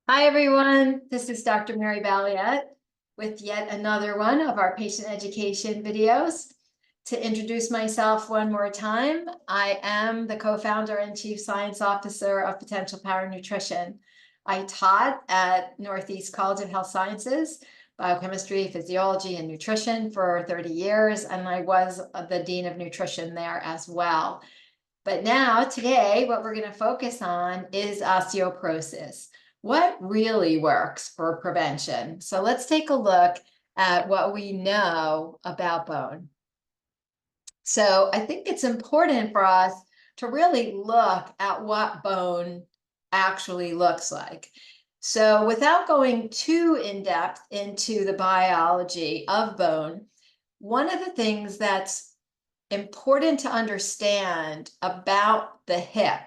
Hi, everyone. This is Dr. Mary Balliet with yet another one of our patient education videos. To introduce myself one more time, I am the co-founder and chief science officer of Potential Power Nutrition. I taught at Northeast College of Health Sciences, biochemistry, physiology, and nutrition for 30 years, and I was the dean of nutrition there as well. But now, today, what we're going to focus on is osteoporosis. What really works for prevention? So let's take a look at what we know about bone. So I think it's important for us to really look at what bone actually looks like. So without going too in depth into the biology of bone, one of the things that's important to understand about the hip,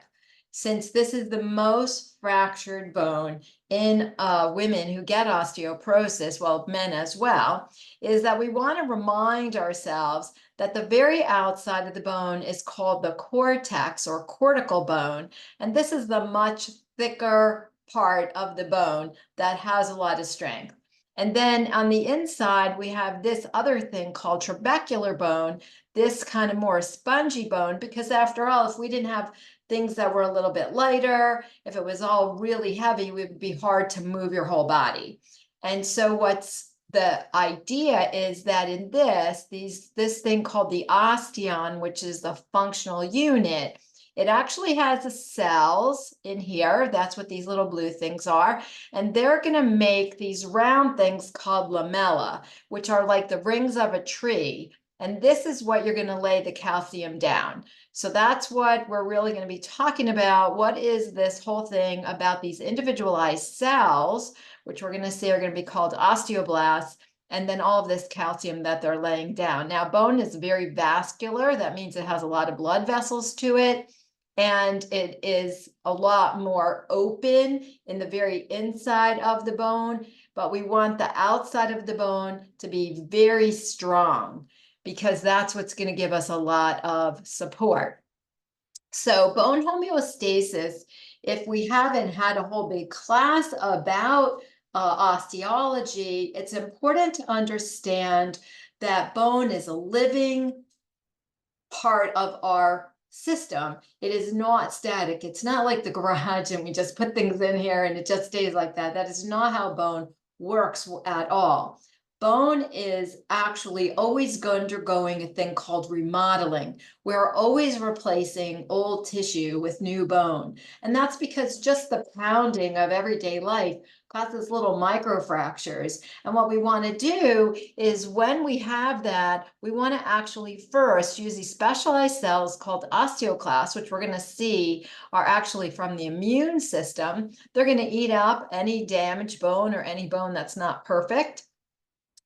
since this is the most fractured bone in women who get osteoporosis, well, men as well, is that we want to remind ourselves that the very outside of the bone is called the cortex or cortical bone, and this is the much thicker part of the bone that has a lot of strength. And then on the inside, we have this other thing called trabecular bone, this kind of more spongy bone, because after all, if we didn't have things that were a little bit lighter, if it was all really heavy, it would be hard to move your whole body. And so what's the idea is that in this thing called the osteon, which is the functional unit, it actually has the cells in here. That's what these little blue things are. And they're going to make these round things called lamella, which are like the rings of a tree. And this is what you're going to lay the calcium down. So that's what we're really going to be talking about. What is this whole thing about these individualized cells, which we're going to say are going to be called osteoblasts, and then all of this calcium that they're laying down. Now, bone is very vascular. That means it has a lot of blood vessels to it. And it is a lot more open in the very inside of the bone, but we want the outside of the bone to be very strong because that's what's going to give us a lot of support. So bone homeostasis, if we haven't had a whole big class about osteology, it's important to understand that bone is a living part of our system. It is not static. It's not like the garage and we just put things in here and it just stays like that. That is not how bone works at all. Bone is actually always undergoing a thing called remodeling. We're always replacing old tissue with new bone. And that's because just the pounding of everyday life causes little microfractures. And what we want to do is when we have that, we want to actually first use these specialized cells called osteoclasts, which we're going to see are actually from the immune system. They're going to eat up any damaged bone or any bone that's not perfect.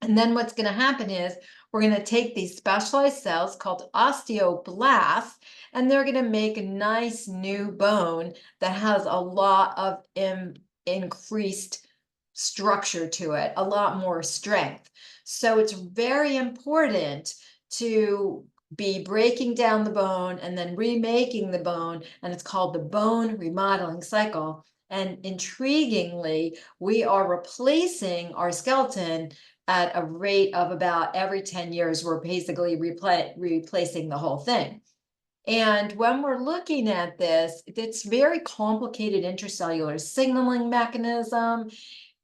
And then what's going to happen is we're going to take these specialized cells called osteoblasts, and they're going to make a nice new bone that has a lot of increased structure to it, a lot more strength. So it's very important to be breaking down the bone and then remaking the bone, and it's called the bone remodeling cycle. And intriguingly, we are replacing our skeleton at a rate of about every 10 years. We're basically replacing the whole thing. And when we're looking at this, it's very complicated intracellular signaling mechanism.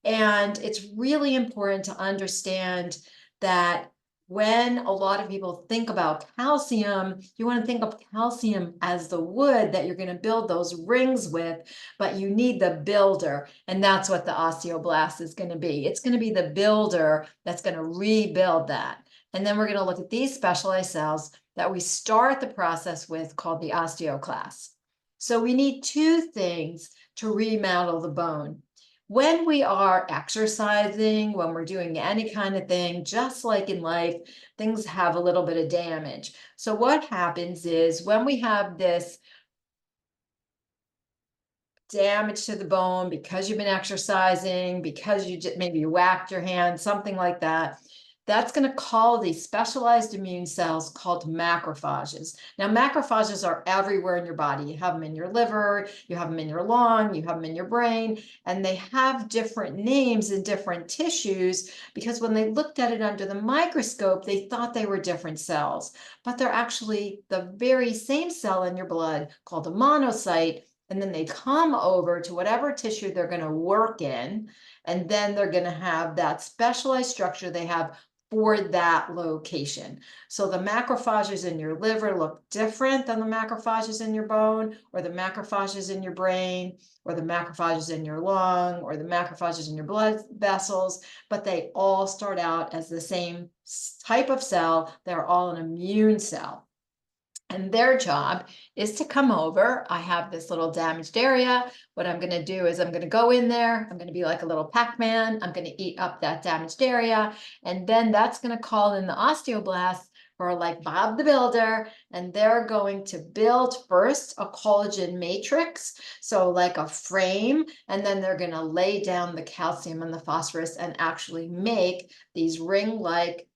And it's really important to understand that when a lot of people think about calcium, you want to think of calcium as the wood that you're going to build those rings with, but you need the builder. And that's what the osteoblast is going to be. It's going to be the builder that's going to rebuild that. And then we're going to look at these specialized cells that we start the process with called the osteoclasts. So we need two things to remodel the bone. When we are exercising, when we're doing any kind of thing, just like in life, things have a little bit of damage. So what happens is when we have this damage to the bone because you've been exercising, because maybe you whacked your hand, something like that, that's going to call these specialized immune cells called macrophages. Now, macrophages are everywhere in your body. You have them in your liver, you have them in your lung, you have them in your brain, and they have different names in different tissues because when they looked at it under the microscope, they thought they were different cells, but they're actually the very same cell in your blood called a monocyte. And then they come over to whatever tissue they're going to work in, and then they're going to have that specialized structure they have for that location. So the macrophages in your liver look different than the macrophages in your bone, or the macrophages in your brain, or the macrophages in your lung, or the macrophages in your blood vessels, but they all start out as the same type of cell. They're all an immune cell. And their job is to come over. I have this little damaged area. What I'm going to do is I'm going to go in there. I'm going to be like a little Pac-Man. I'm going to eat up that damaged area. And then that's going to call in the osteoblasts, who are like Bob the Builder. And they're going to build first a collagen matrix, so like a frame. And then they're going to lay down the calcium and the phosphorus and actually make these ring-like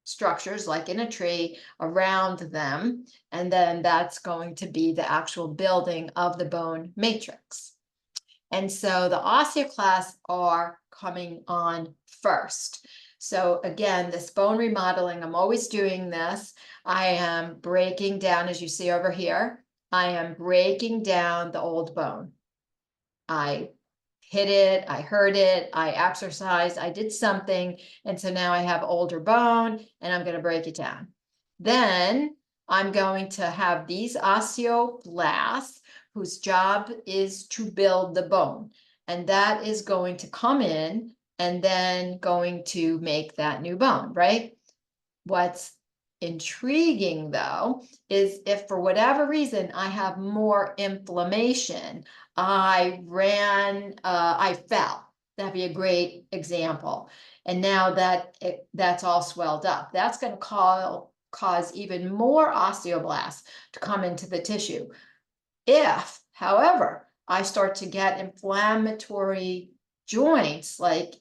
structures like in a tree around them, and then that's going to be the actual building of the bone matrix. And so the osteoclasts are coming on first. So again, this bone remodeling, I'm always doing this. I am breaking down, as you see over here, I am breaking down the old bone. I hit it, I hurt it, I exercised, I did something, and so now I have older bone, and I'm going to break it down. Then I'm going to have these osteoblasts whose job is to build the bone, and that is going to come in and then going to make that new bone, right? What's intriguing though is if for whatever reason I have more inflammation, I fell. That'd be a great example. And now that that's all swelled up, that's going to cause even more osteoblasts to come into the tissue. If, however, I start to get inflammatory joints, like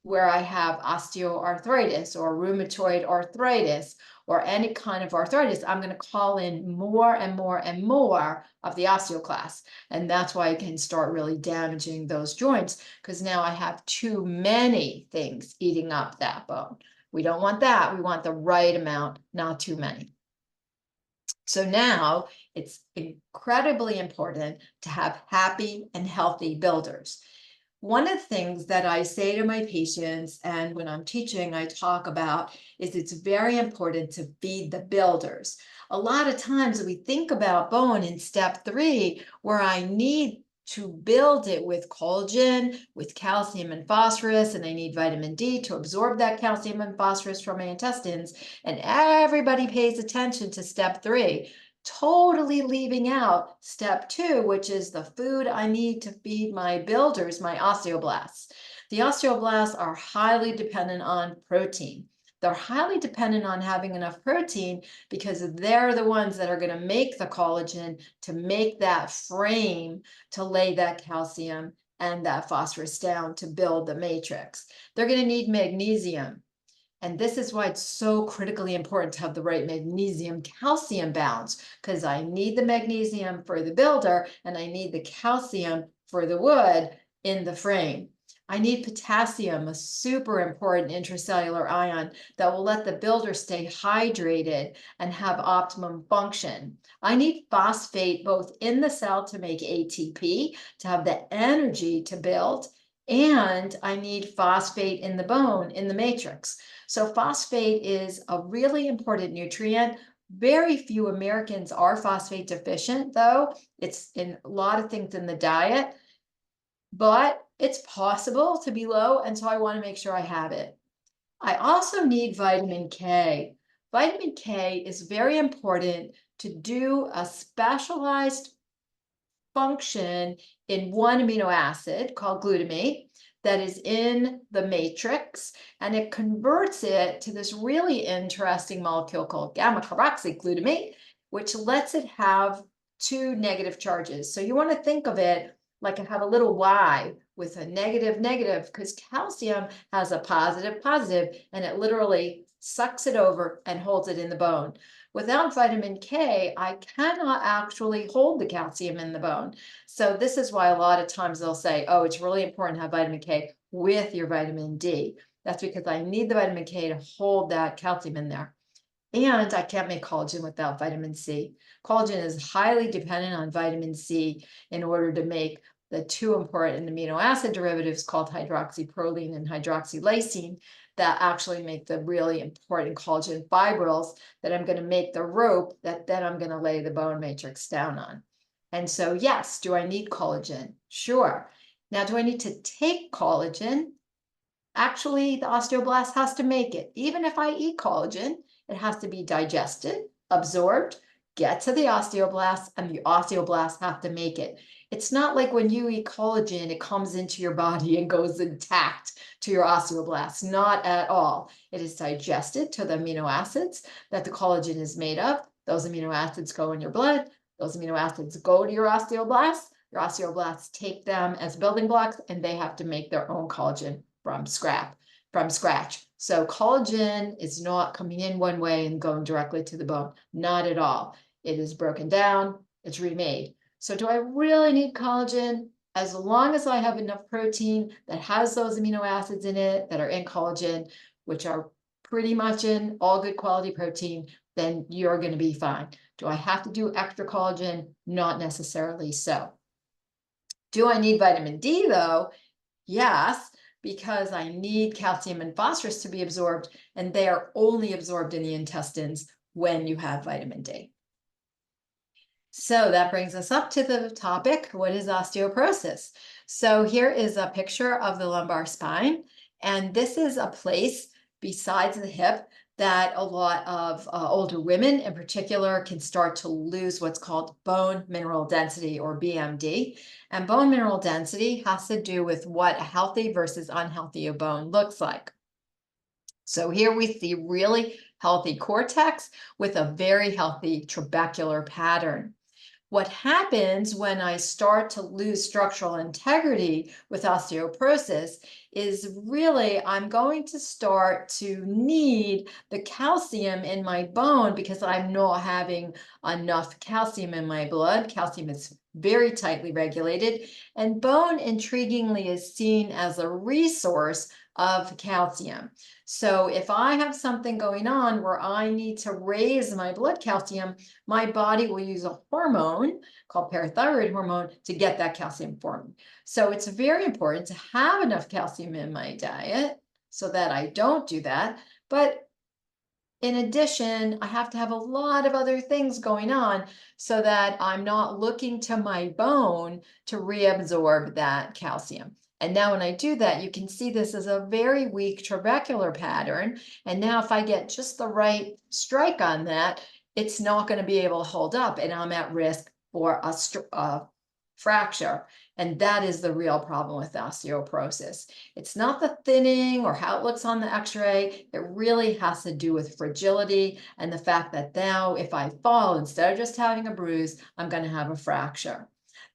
where I have osteoarthritis or rheumatoid arthritis or any kind of arthritis, I'm going to call in more and more and more of the osteoclasts. And that's why I can start really damaging those joints, because now I have too many things eating up that bone. We don't want that. We want the right amount, not too many. So now it's incredibly important to have happy and healthy builders. One of the things that I say to my patients, and when I'm teaching, I talk about, is it's very important to feed the builders. A lot of times we think about bone in step 3, where I need to build it with collagen, with calcium and phosphorus, and I need vitamin D to absorb that calcium and phosphorus from my intestines. And everybody pays attention to step 3. Totally leaving out step 2, which is the food I need to feed my builders, my osteoblasts. The osteoblasts are highly dependent on protein. They're highly dependent on having enough protein because they're the ones that are going to make the collagen, to make that frame, to lay that calcium and that phosphorus down to build the matrix. They're going to need magnesium. And this is why it's so critically important to have the right magnesium-calcium balance, because I need the magnesium for the builder and I need the calcium for the wood in the frame. I need potassium, a super important intracellular ion that will let the builder stay hydrated and have optimum function. I need phosphate both in the cell to make ATP, to have the energy to build, and I need phosphate in the bone, in the matrix. So phosphate is a really important nutrient. Very few Americans are phosphate deficient, though. It's in a lot of things in the diet, but it's possible to be low, and so I want to make sure I have it. I also need vitamin K. Vitamin K is very important to do a specialized function in one amino acid called glutamate that is in the matrix, and it converts it to this really interesting molecule called gamma carboxyglutamate, which lets it have 2 negative charges. So you want to think of it like I have a little Y with a negative, negative, because calcium has a positive, positive, and it literally sucks it over and holds it in the bone. Without vitamin K, I cannot actually hold the calcium in the bone. So this is why a lot of times they'll say, oh, it's really important to have vitamin K with your vitamin D. That's because I need the vitamin K to hold that calcium in there. And I can't make collagen without vitamin C. Collagen is highly dependent on vitamin C in order to make the two important amino acid derivatives called hydroxyproline and hydroxylysine that actually make the really important collagen fibrils that I'm going to make the rope that then I'm going to lay the bone matrix down on. And so, yes, do I need collagen? Sure. Now, do I need to take collagen? Actually, the osteoblast has to make it. Even if I eat collagen, it has to be digested, absorbed, get to the osteoblast, and the osteoblasts have to make it. It's not like when you eat collagen, it comes into your body and goes intact to your osteoblasts. Not at all. It is digested to the amino acids that the collagen is made of. Those amino acids go in your blood. Those amino acids go to your osteoblasts. Your osteoblasts take them as building blocks, and they have to make their own collagen from scratch. So collagen is not coming in one way and going directly to the bone. Not at all. It is broken down, it's remade. So do I really need collagen? As long as I have enough protein that has those amino acids in it that are in collagen, which are pretty much in all good quality protein, then you're going to be fine. Do I have to do extra collagen? Not necessarily so. Do I need vitamin D though? Yes, because I need calcium and phosphorus to be absorbed, and they are only absorbed in the intestines when you have vitamin D. So that brings us up to the topic, what is osteoporosis? So here is a picture of the lumbar spine, and this is a place besides the hip that a lot of older women in particular can start to lose what's called bone mineral density, or BMD. And bone mineral density has to do with what a healthy versus unhealthy bone looks like. So here we see really healthy cortex with a very healthy trabecular pattern. What happens when I start to lose structural integrity with osteoporosis is really I'm going to start to need the calcium in my bone because I'm not having enough calcium in my blood. Calcium is very tightly regulated, and bone, intriguingly, is seen as a resource of calcium. So if I have something going on where I need to raise my blood calcium, my body will use a hormone called parathyroid hormone to get that calcium for me. So it's very important to have enough calcium in my diet so that I don't do that. But in addition, I have to have a lot of other things going on so that I'm not looking to my bone to reabsorb that calcium. And now when I do that, you can see this is a very weak trabecular pattern. And now if I get just the right strike on that, it's not going to be able to hold up, and I'm at risk for a fracture. And that is the real problem with osteoporosis. It's not the thinning or how it looks on the x-ray. It really has to do with fragility and the fact that now if I fall, instead of just having a bruise, I'm going to have a fracture.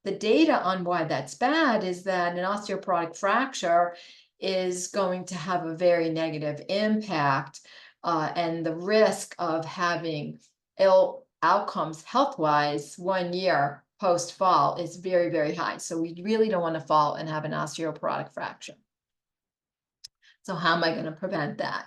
The data on why that's bad is that an osteoporotic fracture is going to have a very negative impact, and the risk of having ill outcomes health-wise 1 year post-fall is very, very high. So we really don't want to fall and have an osteoporotic fracture. So how am I going to prevent that?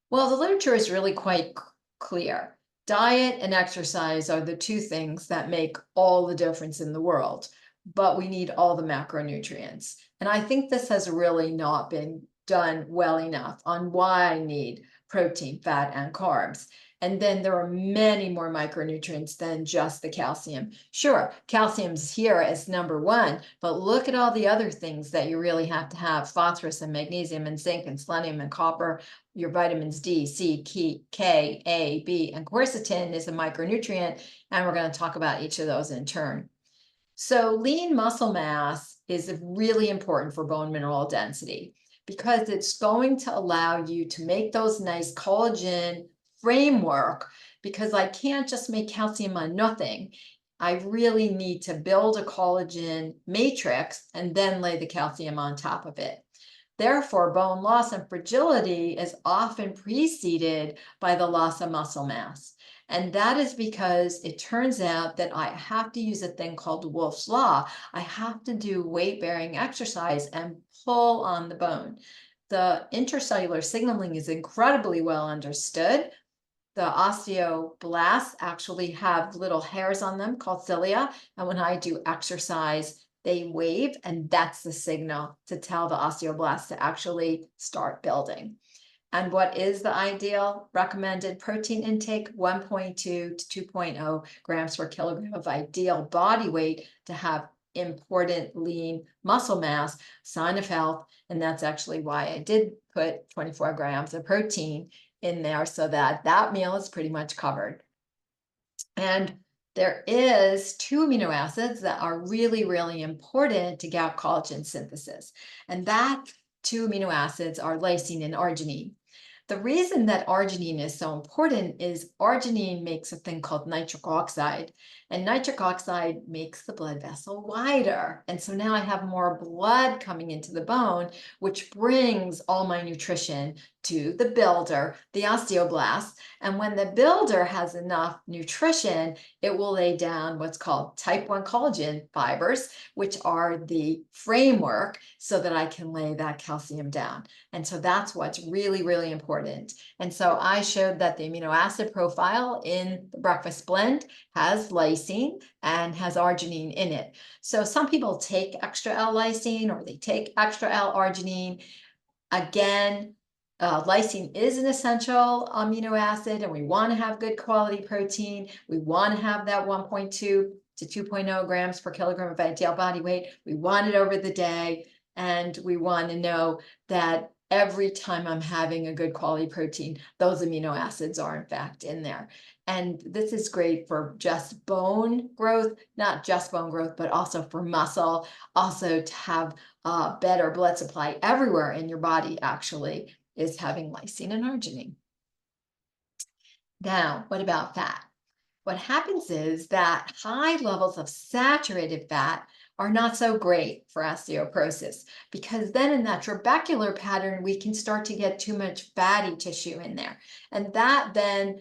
Well, the literature is really quite clear. Diet and exercise are the two things that make all the difference in the world, but we need all the macronutrients. And I think this has really not been done well enough on why I need protein, fat, and carbs. And then there are many more micronutrients than just the calcium. Sure, calcium's here as number one, but look at all the other things that you really have to have: phosphorus and magnesium and zinc and selenium and copper, your vitamins D, C, K, A, B, and quercetin is a micronutrient, and we're going to talk about each of those in turn. So lean muscle mass is really important for bone mineral density because it's going to allow you to make those nice collagen framework, because I can't just make calcium on nothing. I really need to build a collagen matrix and then lay the calcium on top of it. Therefore, bone loss and fragility is often preceded by the loss of muscle mass. And that is because it turns out that I have to use a thing called Wolff's Law. I have to do weight-bearing exercise and pull on the bone. The intercellular signaling is incredibly well understood. The osteoblasts actually have little hairs on them called cilia. And when I do exercise, they wave, and that's the signal to tell the osteoblasts to actually start building. And what is the ideal recommended protein intake? 1.2 to 2.0 grams per kilogram of ideal body weight to have important lean muscle mass, sign of health. And that's actually why I did put 24 grams of protein in there, so that that meal is pretty much covered. And there is 2 amino acids that are really, really important to gout collagen synthesis. And that 2 amino acids are lysine and arginine. The reason that arginine is so important is arginine makes a thing called nitric oxide, and nitric oxide makes the blood vessel wider. And so now I have more blood coming into the bone, which brings all my nutrition to the builder, the osteoblast. And when the builder has enough nutrition, it will lay down what's called type 1 collagen fibers, which are the framework so that I can lay that calcium down. And so that's what's really, really important. And so I showed that the amino acid profile in the breakfast blend has lysine and has arginine in it. So some people take extra L-lysine or they take extra L-arginine. Again, lysine is an essential amino acid, and we want to have good quality protein. We want to have that 1.2 to 2.0 grams per kilogram of ideal body weight. We want it over the day, and we want to know that every time I'm having a good quality protein, those amino acids are in fact in there. And this is great for just bone growth, not just bone growth, but also for muscle, also to have better blood supply everywhere in your body actually is having lysine and arginine. Now, what about fat? What happens is that high levels of saturated fat are not so great for osteoporosis, because then in that trabecular pattern, we can start to get too much fatty tissue in there. And that then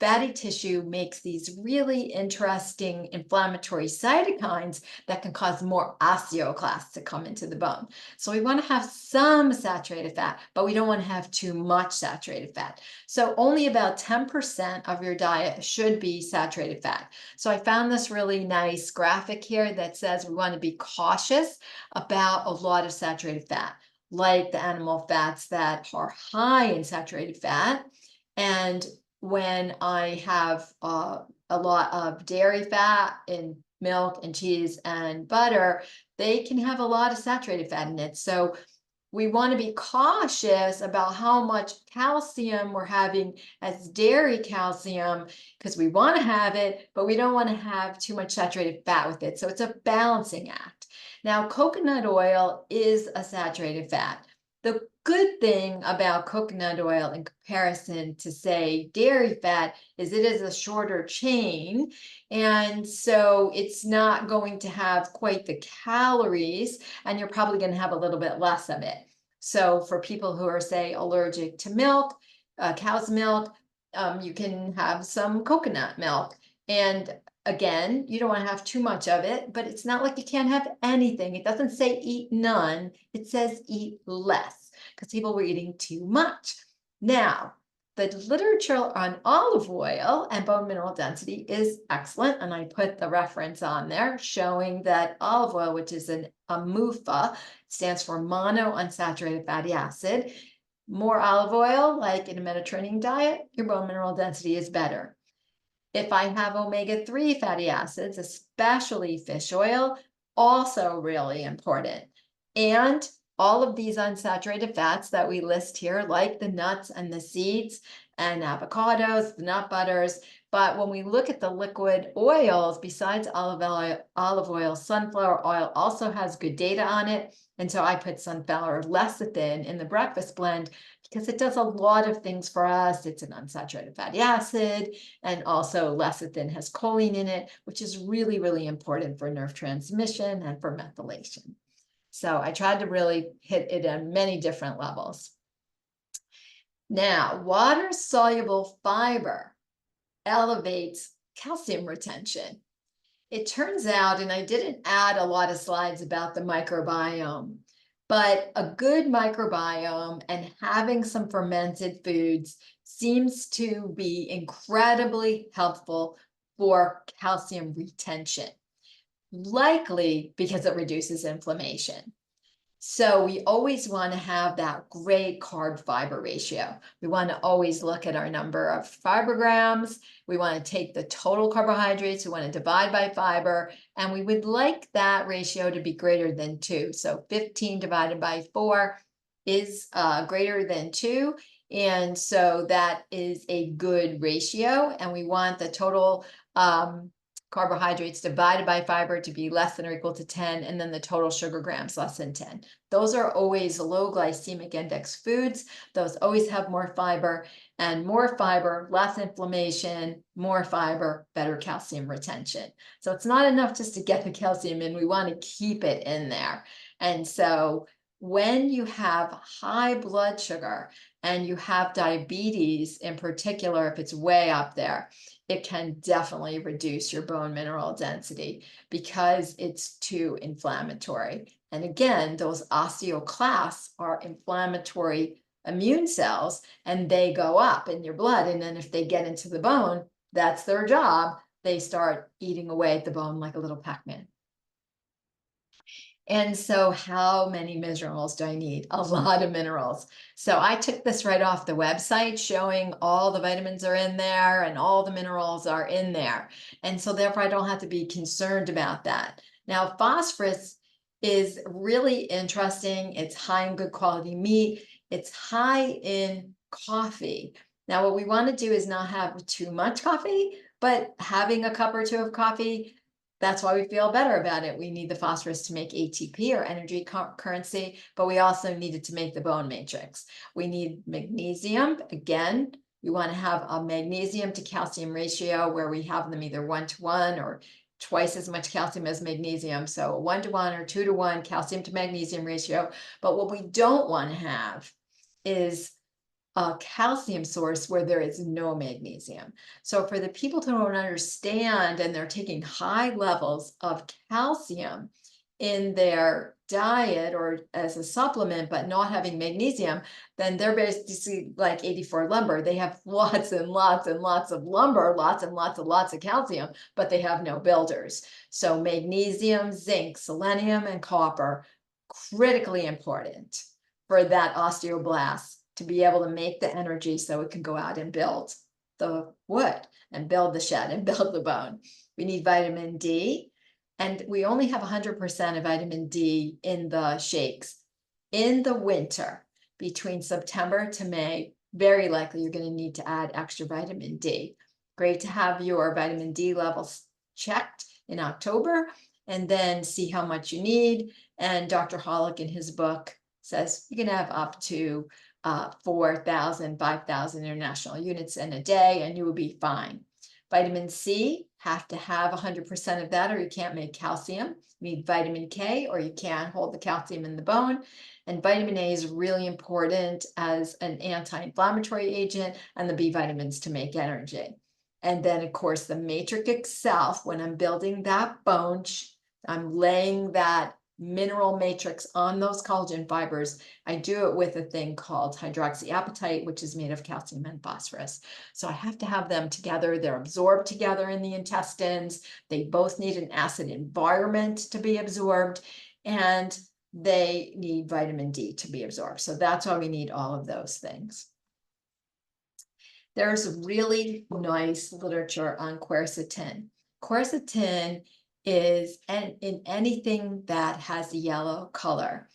fatty tissue makes these really interesting inflammatory cytokines that can cause more osteoclasts to come into the bone. So we want to have some saturated fat, but we don't want to have too much saturated fat. So only about 10% of your diet should be saturated fat. So I found this really nice graphic here that says we want to be cautious about a lot of saturated fat, like the animal fats that are high in saturated fat. And when I have a lot of dairy fat in milk and cheese and butter, they can have a lot of saturated fat in it. So we want to be cautious about how much calcium we're having as dairy calcium, because we want to have it, but we don't want to have too much saturated fat with it. So it's a balancing act. Now, coconut oil is a saturated fat. The good thing about coconut oil in comparison to, say, dairy fat is it is a shorter chain. And so it's not going to have quite the calories, and you're probably going to have a little bit less of it. So for people who are, say, allergic to milk, cow's milk, you can have some coconut milk. And again, you don't want to have too much of it, but it's not like you can't have anything. It doesn't say eat none. It says eat less, because people were eating too much. Now, the literature on olive oil and bone mineral density is excellent, and I put the reference on there showing that olive oil, which is a MUFA, stands for monounsaturated fatty acid. More olive oil, like in a Mediterranean diet, your bone mineral density is better. If I have omega-3 fatty acids, especially fish oil, also really important. And all of these unsaturated fats that we list here, like the nuts and the seeds and avocados, the nut butters. But when we look at the liquid oils, besides olive oil, sunflower oil also has good data on it. And so I put sunflower lecithin in the breakfast blend, because it does a lot of things for us. It's an unsaturated fatty acid, and also lecithin has choline in it, which is really, really important for nerve transmission and for methylation. So I tried to really hit it on many different levels. Now, water-soluble fiber elevates calcium retention. It turns out, and I didn't add a lot of slides about the microbiome, but a good microbiome and having some fermented foods seems to be incredibly helpful for calcium retention, likely because it reduces inflammation. So we always want to have that great carb fiber ratio. We want to always look at our number of fiber grams. We want to take the total carbohydrates. We want to divide by fiber. And we would like that ratio to be greater than 2. So 15 divided by 4 is greater than 2. And so that is a good ratio. And we want the total carbohydrates divided by fiber to be less than or equal to 10, and then the total sugar grams less than 10. Those are always low glycemic index foods. Those always have more fiber, and more fiber, less inflammation, more fiber, better calcium retention. So it's not enough just to get the calcium in, we want to keep it in there. And so when you have high blood sugar and you have diabetes in particular, if it's way up there, it can definitely reduce your bone mineral density because it's too inflammatory. And again, those osteoclasts are inflammatory immune cells, and they go up in your blood. And then if they get into the bone, that's their job. They start eating away at the bone like a little Pac-Man. And so how many minerals do I need? A lot of minerals. So I took this right off the website showing all the vitamins are in there and all the minerals are in there. And so therefore I don't have to be concerned about that. Now, phosphorus is really interesting. It's high in good quality meat. It's high in coffee. Now, what we want to do is not have too much coffee, but having a cup or two of coffee, that's why we feel better about it. We need the phosphorus to make ATP or energy currency, but we also need it to make the bone matrix. We need magnesium. Again, we want to have a magnesium to calcium ratio where we have them either 1-to-1 or twice as much calcium as magnesium. So a 1-to-1 or 2-to-1 calcium to magnesium ratio. But what we don't want to have is a calcium source where there is no magnesium. So for the people who don't understand and they're taking high levels of calcium in their diet or as a supplement, but not having magnesium, then they're basically like 84 lumber. They have lots and lots and lots of lumber, lots and lots and lots of calcium, but they have no builders. So magnesium, zinc, selenium, and copper, critically important for that osteoblast to be able to make the energy so it can go out and build the wood and build the shed and build the bone. We need vitamin D, and we only have 100% of vitamin D in the shakes. In the winter, between September to May, very likely you're going to need to add extra vitamin D. Great to have your vitamin D levels checked in October and then see how much you need. And Dr. Hollick in his book says you can have up to 4,000, 5,000 international units in a day, and you will be fine. Vitamin C, have to have 100% of that, or you can't make calcium. You need vitamin K, or you can't hold the calcium in the bone. And vitamin A is really important as an anti-inflammatory agent, and the B vitamins to make energy. And then, of course, the matrix itself, when I'm building that bone, I'm laying that mineral matrix on those collagen fibers. I do it with a thing called hydroxyapatite, which is made of calcium and phosphorus. So I have to have them together. They're absorbed together in the intestines. They both need an acid environment to be absorbed, and they need vitamin D to be absorbed. So that's why we need all of those things. There's really nice literature on quercetin. Quercetin is in anything that has a yellow color.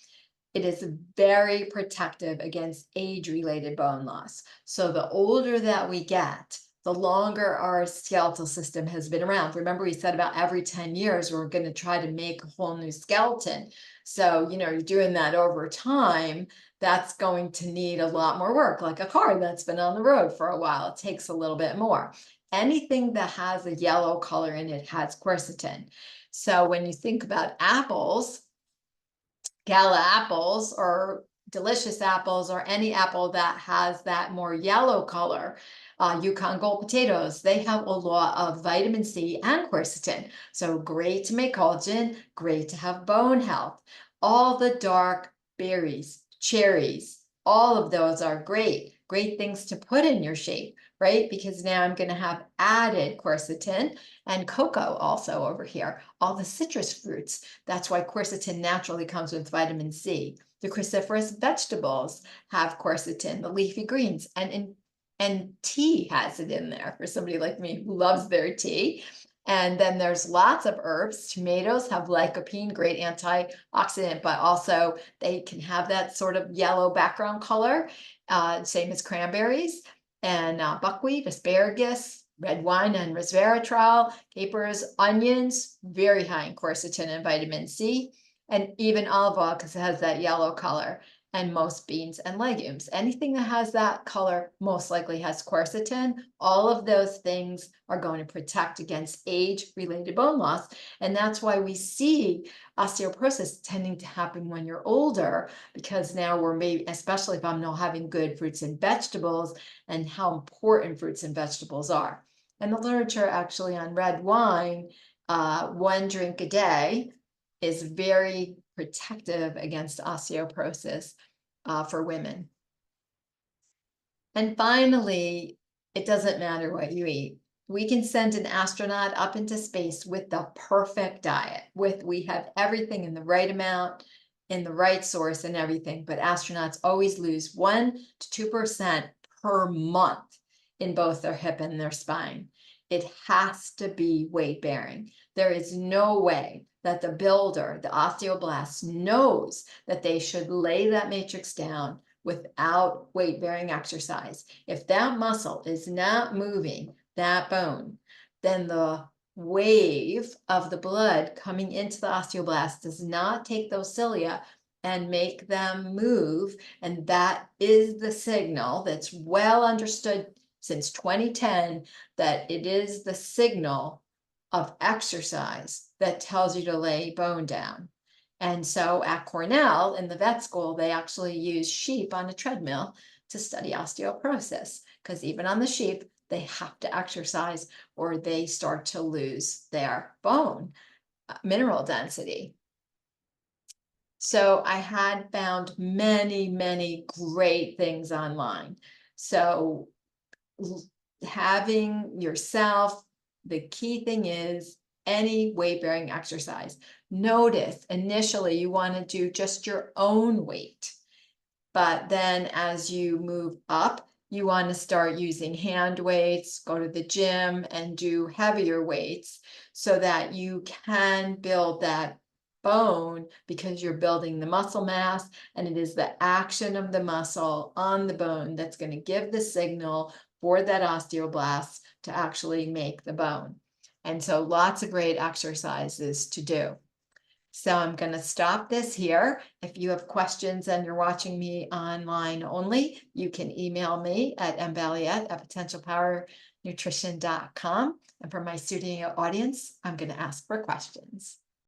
It is very protective against age-related bone loss. So the older that we get, the longer our skeletal system has been around. Remember, we said about every 10 years, we're going to try to make a whole new skeleton. So, you're doing that over time. that's going to need a lot more work, like a car that's been on the road for a while. It takes a little bit more. Anything that has a yellow color in it has quercetin. So when you think about apples, gala apples or delicious apples or any apple that has that more yellow color, Yukon Gold potatoes, they have a lot of vitamin C and quercetin. So great to make collagen, great to have bone health. All the dark berries, cherries, all of those are great things to put in your shake, right? Because now I'm going to have added quercetin and cocoa also over here, all the citrus fruits. That's why quercetin naturally comes with vitamin C. The cruciferous vegetables have quercetin, the leafy greens, and tea has it in there for somebody like me who loves their tea. And then there's lots of herbs. Tomatoes have lycopene, great antioxidant, but also they can have that sort of yellow background color, same as cranberries. And buckwheat, asparagus, red wine and resveratrol, capers, onions, very high in quercetin and vitamin C, and even olive oil because it has that yellow color. And most beans and legumes. Anything that has that color most likely has quercetin. All of those things are going to protect against age-related bone loss. And that's why we see osteoporosis tending to happen when you're older, because now we're maybe, especially if I'm not having good fruits and vegetables, and how important fruits and vegetables are. And the literature actually on red wine, 1 drink a day, is very protective against osteoporosis for women. And finally, it doesn't matter what you eat. We can send an astronaut up into space with the perfect diet. We have everything in the right amount, in the right source and everything, but astronauts always lose 1 to 2% per month in both their hip and their spine. It has to be weight bearing. There is no way that the builder, the osteoblast, knows that they should lay that matrix down without weight-bearing exercise. If that muscle is not moving that bone, then the wave of the blood coming into the osteoblast does not take those cilia and make them move. And that is the signal that's well understood since 2010, that it is the signal of exercise that tells you to lay bone down. And so at Cornell in the vet school, they actually use sheep on a treadmill to study osteoporosis, because even on the sheep, they have to exercise or they start to lose their bone mineral density. So I had found many, many great things online. So having yourself, the key thing is any weight-bearing exercise. Notice initially you want to do just your own weight, but then as you move up, you want to start using hand weights, go to the gym and do heavier weights so that you can build that bone, because you're building the muscle mass, and it is the action of the muscle on the bone that's going to give the signal for that osteoblast to actually make the bone. And so lots of great exercises to do. So I'm going to stop this here. If you have questions and you're watching me online only, you can email me at mballiet@potentialpowernutrition.com. And for my studio audience, I'm going to ask for questions.